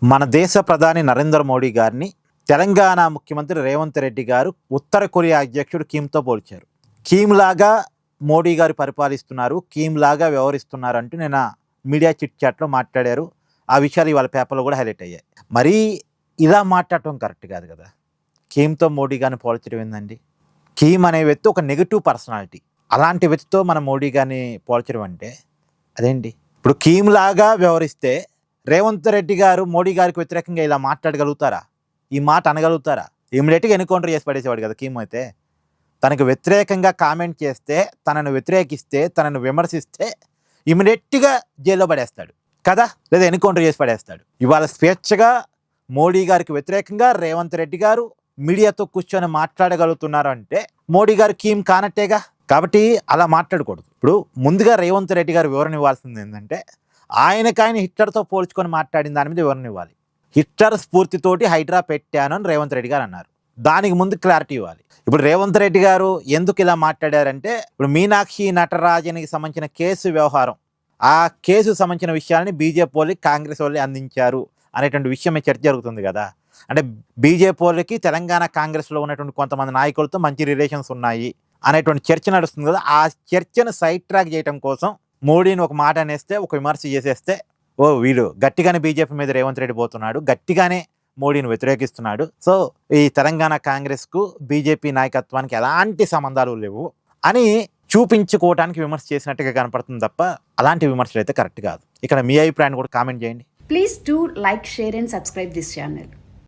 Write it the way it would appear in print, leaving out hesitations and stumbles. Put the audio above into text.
మన దేశ ప్రధాని నరేంద్ర మోడీ గారిని తెలంగాణ ముఖ్యమంత్రి రేవంత్ రెడ్డి గారు ఉత్తర కొరియా అధ్యక్షుడు కిమ్తో పోల్చారు. కిమ్ లాగా మోడీ గారు పరిపాలిస్తున్నారు, కిమ్ లాగా వ్యవహరిస్తున్నారు అంటూ నేను మీడియా చిట్ చాట్లో మాట్లాడారు. ఆ విషయాలు ఇవాళ పేపర్లో కూడా హైలైట్ అయ్యాయి. మరీ ఇలా మాట్లాడటం కరెక్ట్ కాదు కదా. కిమ్తో మోడీ గారిని పోల్చడం ఏందండి? కిమ్ అనే వ్యక్తి ఒక నెగిటివ్ పర్సనాలిటీ. అలాంటి వ్యక్తితో మన మోడీ గారిని పోల్చడం అంటే అదేంటి? ఇప్పుడు కిమ్ లాగా వ్యవహరిస్తే రేవంత్ రెడ్డి గారు మోడీ గారికి వ్యతిరేకంగా ఇలా మాట్లాడగలుగుతారా? ఈ మాట అనగలుగుతారా? ఇమీడియట్గా ఎన్కౌంటర్ చేసి పడేసేవాడు కదా కిమ్ అయితే. తనకు వ్యతిరేకంగా కామెంట్ చేస్తే, తనను వ్యతిరేకిస్తే, తనను విమర్శిస్తే ఇమీడియట్గా జైల్లో పడేస్తాడు కదా, లేదా ఎన్కౌంటర్ చేసి పడేస్తాడు. ఇవాళ స్వేచ్ఛగా మోడీ గారికి వ్యతిరేకంగా రేవంత్ రెడ్డి గారు మీడియాతో కూర్చొని మాట్లాడగలుగుతున్నారు అంటే మోడీ గారు కిమ్ కానట్టేగా. కాబట్టి అలా మాట్లాడకూడదు. ఇప్పుడు ముందుగా రేవంత్ రెడ్డి గారు వివరణ ఇవ్వాల్సింది ఏంటంటే, ఆయన హిట్లర్తో పోల్చుకొని మాట్లాడిన దాని మీద వివరణ ఇవ్వాలి. హిట్లర్ స్ఫూర్తితోటి హైడ్రా పెట్టాను అని రేవంత్ రెడ్డి గారు అన్నారు. దానికి ముందు క్లారిటీ ఇవ్వాలి. ఇప్పుడు రేవంత్ రెడ్డి గారు ఎందుకు ఇలా మాట్లాడారంటే, ఇప్పుడు మీనాక్షి నటరాజన్కి సంబంధించిన కేసు వ్యవహారం, ఆ కేసు సంబంధించిన విషయాలని బీజేపీ వాళ్ళకి కాంగ్రెస్ వాళ్ళు అందించారు అనేటువంటి విషయమే చర్చ జరుగుతుంది కదా. అంటే బీజేపీ వాళ్ళకి తెలంగాణ కాంగ్రెస్లో ఉన్నటువంటి కొంతమంది నాయకులతో మంచి రిలేషన్స్ ఉన్నాయి అనేటువంటి చర్చ నడుస్తుంది కదా. ఆ చర్చను సైడ్ ట్రాక్ చేయడం కోసం మోడీని ఒక మాట అనేస్తే, ఒక విమర్శ చేసేస్తే, ఓ వీడు గట్టిగానే బీజేపీ మీద రేవంత్ రెడ్డి పోతున్నాడు, గట్టిగానే మోడీని వ్యతిరేకిస్తున్నాడు, సో ఈ తెలంగాణ కాంగ్రెస్కు బీజేపీ నాయకత్వానికి ఎలాంటి సంబంధాలు లేవు అని చూపించుకోవడానికి విమర్శ చేసినట్టుగా కనపడుతుంది తప్ప అలాంటి విమర్శలు అయితే కరెక్ట్ కాదు. ఇక్కడ మీ అభిప్రాయాన్ని కూడా కామెంట్ చేయండి. Please do like, share and subscribe this channel.